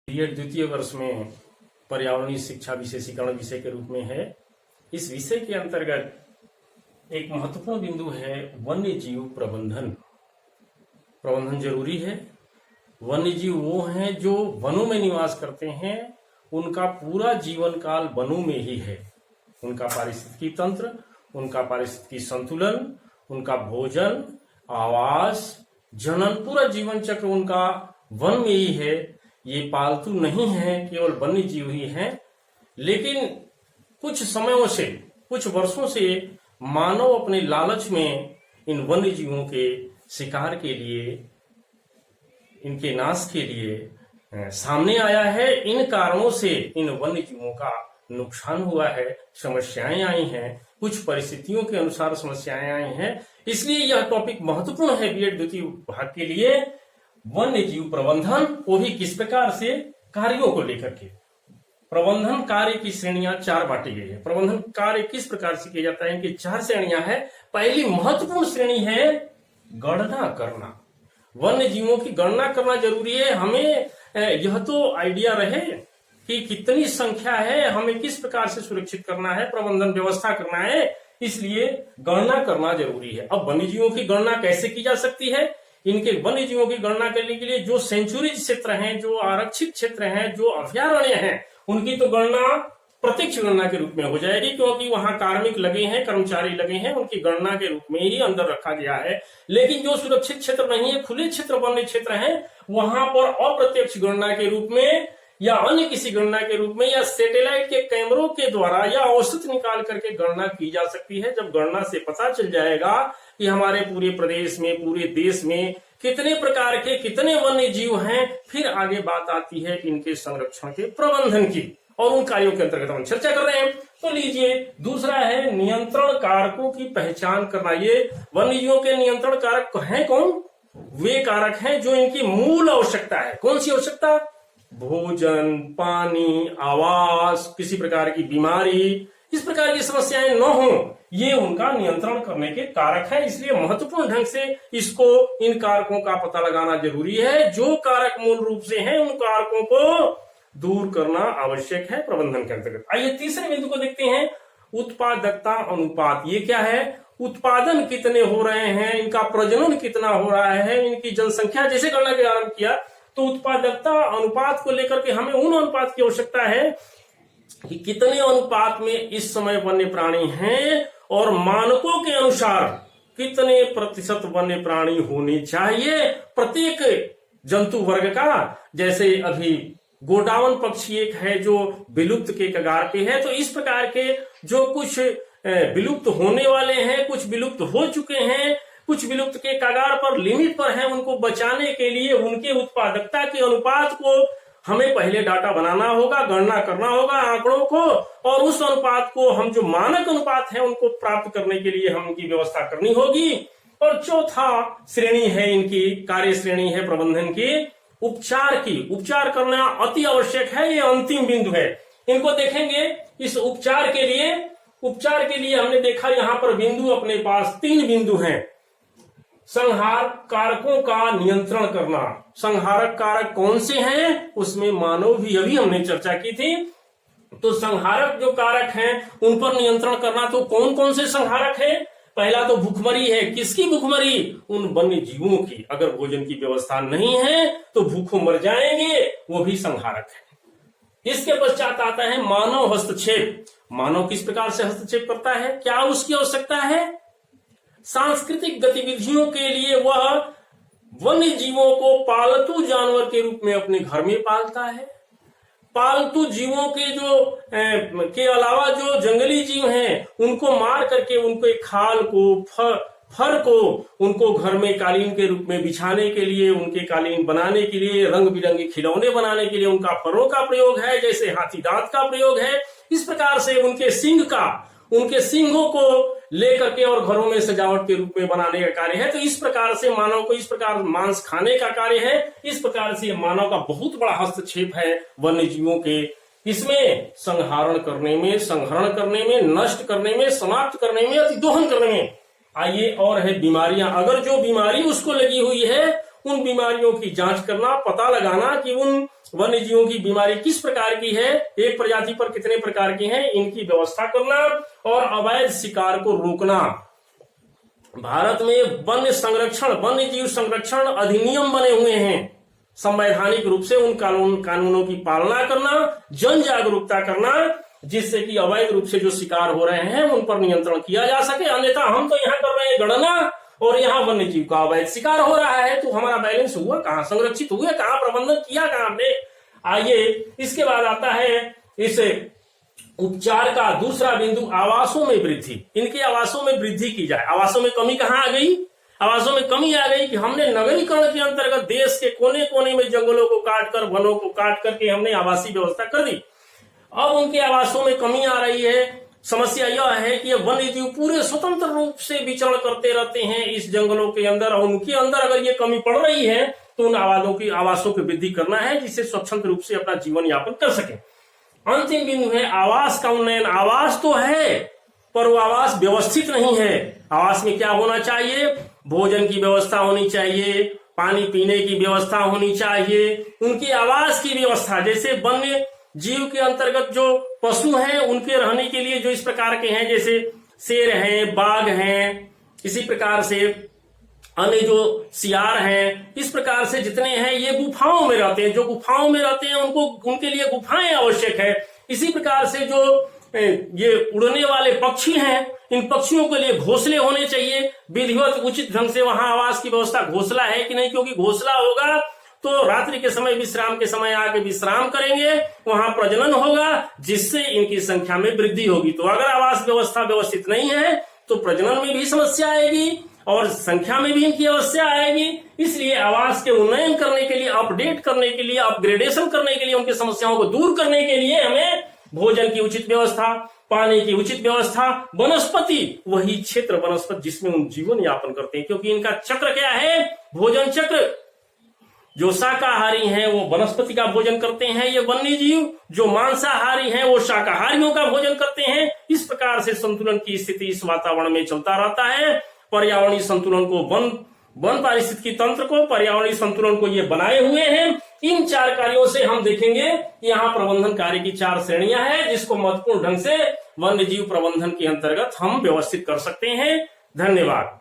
BEd द्वितीय वर्ष में पर्यावरणीय शिक्षा विशेषीकरण विषय के रूप में है। इस विषय के अंतर्गत एक महत्वपूर्ण बिंदु है वन्य जीव प्रबंधन। प्रबंधन जरूरी है। वन्य जीव वो हैं जो वनों में निवास करते हैं, उनका पूरा जीवन काल वनों में ही है। उनका पारिस्थितिकी तंत्र, उनका पारिस्थितिकी संतुलन, उनका भोजन, आवास, जनन, पूरा जीवन चक्र उनका वन में ही है। ये पालतू नहीं है, केवल वन्य जीव ही हैं। लेकिन कुछ समयों से, कुछ वर्षों से मानव अपने लालच में इन वन्य जीवों के शिकार के लिए, इनके नाश के लिए सामने आया है। इन कारणों से इन वन्य जीवों का नुकसान हुआ है, समस्याएं आई हैं, कुछ परिस्थितियों के अनुसार समस्याएं आई हैं। इसलिए यह टॉपिक महत्वपूर्ण है बीएड द्वितीय भाग के लिए। वन्य जीव प्रबंधन, वो भी किस प्रकार से, कार्यों को लेकर के। प्रबंधन कार्य की श्रेणियां चार बांटी गई है। प्रबंधन कार्य किस प्रकार से किया जाता है, इनकी चार श्रेणियां हैं। पहली महत्वपूर्ण श्रेणी है गणना करना। वन्य जीवों की गणना करना जरूरी है। हमें यह तो आइडिया रहे कि कितनी संख्या है, हमें किस प्रकार से सुरक्षित करना है, प्रबंधन व्यवस्था करना है, इसलिए गणना करना जरूरी है। अब वन्य जीवों की गणना कैसे की जा सकती है? इनके वन्य जीवों की गणना करने के लिए जो सेंचुरी क्षेत्र हैं, जो आरक्षित क्षेत्र हैं, जो अभयारण्य हैं, उनकी तो गणना प्रत्यक्ष गणना के रूप में हो जाएगी, क्योंकि वहां कार्मिक लगे हैं, कर्मचारी लगे हैं, उनकी गणना के रूप में ही अंदर रखा गया है। लेकिन जो सुरक्षित क्षेत्र नहीं है, खुले क्षेत्र, वन्य क्षेत्र हैं, वहां पर अप्रत्यक्ष गणना के रूप में या अन्य किसी गणना के रूप में या सैटेलाइट के कैमरों के द्वारा या औसत निकाल करके गणना की जा सकती है। जब गणना से पता चल जाएगा कि हमारे पूरे प्रदेश में, पूरे देश में कितने प्रकार के, कितने वन्य जीव हैं, फिर आगे बात आती है इनके संरक्षण के प्रबंधन की, और उन कार्यों के अंतर्गत हम चर्चा कर रहे हैं। तो लीजिए, दूसरा है नियंत्रण कारकों की पहचान करना। ये वन्य जीवों के नियंत्रण कारक हैं कौन? वे कारक हैं जो इनकी मूल आवश्यकता है। कौन सी आवश्यकता? भोजन, पानी, आवास, किसी प्रकार की बीमारी, इस प्रकार की समस्याएं न हो, ये उनका नियंत्रण करने के कारक है। इसलिए महत्वपूर्ण ढंग से इसको, इन कारकों का पता लगाना जरूरी है। जो कारक मूल रूप से हैं, उन कारकों को दूर करना आवश्यक है प्रबंधन के अंतर्गत। आइए तीसरे बिंदु को देखते हैं, उत्पादकता अनुपात। ये क्या है? उत्पादन कितने हो रहे हैं, इनका प्रजनन कितना हो रहा है, इनकी जनसंख्या जैसे गणना के आरंभ किया, तो उत्पादकता अनुपात को लेकर के हमें उन अनुपात की आवश्यकता है कि कितने अनुपात में इस समय वन्य प्राणी हैं, और मानकों के अनुसार कितने प्रतिशत वन्य प्राणी होने चाहिए प्रत्येक जंतु वर्ग का। जैसे अभी गोडावन पक्षी एक है जो विलुप्त के कगार पे है, तो इस प्रकार के जो कुछ विलुप्त होने वाले हैं, कुछ विलुप्त हो चुके हैं, कुछ विलुप्त के कगार पर, लिमिट पर हैं, उनको बचाने के लिए उनके उत्पादकता के अनुपात को हमें पहले डाटा बनाना होगा, गणना करना होगा आंकड़ों को, और उस अनुपात को हम, जो मानक अनुपात है, उनको प्राप्त करने के लिए हम उनकी व्यवस्था करनी होगी। और चौथा श्रेणी है इनकी, कार्य श्रेणी है प्रबंधन की, उपचार की। उपचार करना अति आवश्यक है, ये अंतिम बिंदु है। इनको देखेंगे। इस उपचार के लिए हमने देखा यहाँ पर बिंदु अपने पास 3 बिंदु हैं। संहार कारकों का नियंत्रण करना। संहारक कारक कौन से हैं, उसमें मानव भी, अभी हमने चर्चा की थी। तो संहारक जो कारक हैं, उन पर नियंत्रण करना। तो कौन कौन से संहारक हैं? पहला तो भूखमरी है। किसकी भूखमरी? उन वन्य जीवों की। अगर भोजन की व्यवस्था नहीं है तो भूखों मर जाएंगे, वो भी संहारक है। इसके पश्चात आता है मानव हस्तक्षेप। मानव किस प्रकार से हस्तक्षेप करता है, क्या उसकी आवश्यकता है? सांस्कृतिक गतिविधियों के लिए वह वन्य जीवों को पालतू जानवर के रूप में अपने घर में पालता है। पालतू जीवों के अलावा जो जंगली जीव हैं, उनको मार करके उनके खाल को, फर को, उनको घर में कालीन के रूप में बिछाने के लिए, उनके कालीन बनाने के लिए, रंग बिरंगे खिलौने बनाने के लिए उनका फरों का प्रयोग है, जैसे हाथी दांत का प्रयोग है। इस प्रकार से उनके सींगों को लेकर के और घरों में सजावट के रूप में बनाने का कार्य है। तो इस प्रकार से मानव को, इस प्रकार मांस खाने का कार्य है। इस प्रकार से मानव का बहुत बड़ा हस्तक्षेप है वन्य जीवों के। इसमें संहरण करने में, संहरण करने में, नष्ट करने में, समाप्त करने में, अतिदोहन करने में। आइए, और है बीमारियां। अगर जो बीमारी उसको लगी हुई है, उन बीमारियों की जांच करना, पता लगाना कि उन वन्य जीवों की बीमारी किस प्रकार की है, एक प्रजाति पर कितने प्रकार की हैं, इनकी व्यवस्था करना और अवैध शिकार को रोकना। भारत में वन्य संरक्षण, वन्य जीव संरक्षण अधिनियम बने हुए हैं। संवैधानिक रूप से उन कानूनों की पालना करना, जन जागरूकता करना, जिससे कि अवैध रूप से जो शिकार हो रहे हैं उन पर नियंत्रण किया जा सके। अन्यथा हम तो यहाँ कर रहे हैं गणना और यहाँ वन्य जीव का अवैध शिकार हो रहा है, तो हमारा बैलेंस हुआ कहाँ, संरक्षित हुए कहाँ, प्रबंधन किया कहाँ हमने। आइए इसके बाद आता है इस उपचार का दूसरा बिंदु, आवासों में वृद्धि। इनके आवासों में वृद्धि की जाए। आवासों में कमी कहाँ आ गई, आवासों में कमी आ गई कि हमने नगरीकरण के अंतर्गत देश के कोने कोने में जंगलों को काटकर, वनों को काट करके हमने आवासीय व्यवस्था कर दी। अब उनके आवासों में कमी आ रही है। समस्या यह है कि वन्य जीव पूरे स्वतंत्र रूप से विचरण करते रहते हैं इस जंगलों के अंदर, और उनके अंदर अगर ये कमी पड़ रही है तो उन आवासों की वृद्धि करना है, जिससे स्वच्छंद रूप से अपना जीवन यापन कर सके। अंतिम बिंदु है आवास का उन्नयन। आवास तो है पर वो आवास व्यवस्थित नहीं है। आवास में क्या होना चाहिए, भोजन की व्यवस्था होनी चाहिए, पानी पीने की व्यवस्था होनी चाहिए, उनकी आवास की व्यवस्था, जैसे वन्य जीव के अंतर्गत जो पशु हैं उनके रहने के लिए जो इस प्रकार के हैं, जैसे शेर हैं, बाघ हैं, इसी प्रकार से अन्य जो सियार हैं, इस प्रकार से जितने हैं ये गुफाओं में रहते हैं। जो गुफाओं में रहते हैं उनके लिए गुफाएं आवश्यक है। इसी प्रकार से जो ये उड़ने वाले पक्षी हैं, इन पक्षियों के लिए घोंसले होने चाहिए विधिवत उचित ढंग से। वहां आवास की व्यवस्था, घोंसला है कि नहीं, क्योंकि घोंसला होगा तो रात्रि के समय, विश्राम के समय आके विश्राम करेंगे, वहां प्रजनन होगा, जिससे इनकी संख्या में वृद्धि होगी। तो अगर आवास व्यवस्था व्यवस्थित नहीं है तो प्रजनन में भी समस्या आएगी और संख्या में भी इनकी समस्या आएगी। इसलिए आवास के उन्नयन करने के लिए, अपडेट करने के लिए, अपग्रेडेशन करने के लिए, उनकी समस्याओं को दूर करने के लिए हमें भोजन की उचित व्यवस्था, पानी की उचित व्यवस्था, वनस्पति, वही क्षेत्र वनस्पति जिसमें उन जीवन यापन करते हैं, क्योंकि इनका चक्र क्या है, भोजन चक्र। जो शाकाहारी हैं वो वनस्पति का भोजन करते हैं, ये वन्य जीव। जो मांसाहारी हैं वो शाकाहारियों का भोजन करते हैं। इस प्रकार से संतुलन की स्थिति इस वातावरण में चलता रहता है। पर्यावरणीय संतुलन को, वन पारिस्थितिकी तंत्र को, पर्यावरणीय संतुलन को ये बनाए हुए हैं। इन 4 कार्यों से हम देखेंगे कि यहाँ प्रबंधन कार्य की 4 श्रेणियां हैं, जिसको महत्वपूर्ण ढंग से वन्य जीव प्रबंधन के अंतर्गत हम व्यवस्थित कर सकते हैं। धन्यवाद।